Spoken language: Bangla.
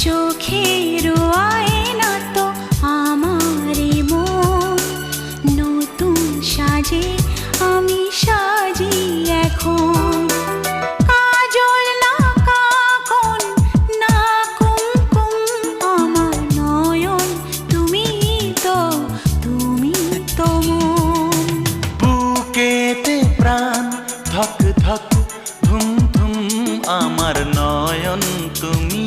চোখের আয়না তো আমারই মন, নতুন সাজে আমি সাজি এখন। কাজল না কাকন না কুমকুম, আমার নয়ন তুমি তো মন। বুকেতে প্রাণ ধক ধক ধুম ধুম, আমার নয়ন তুমি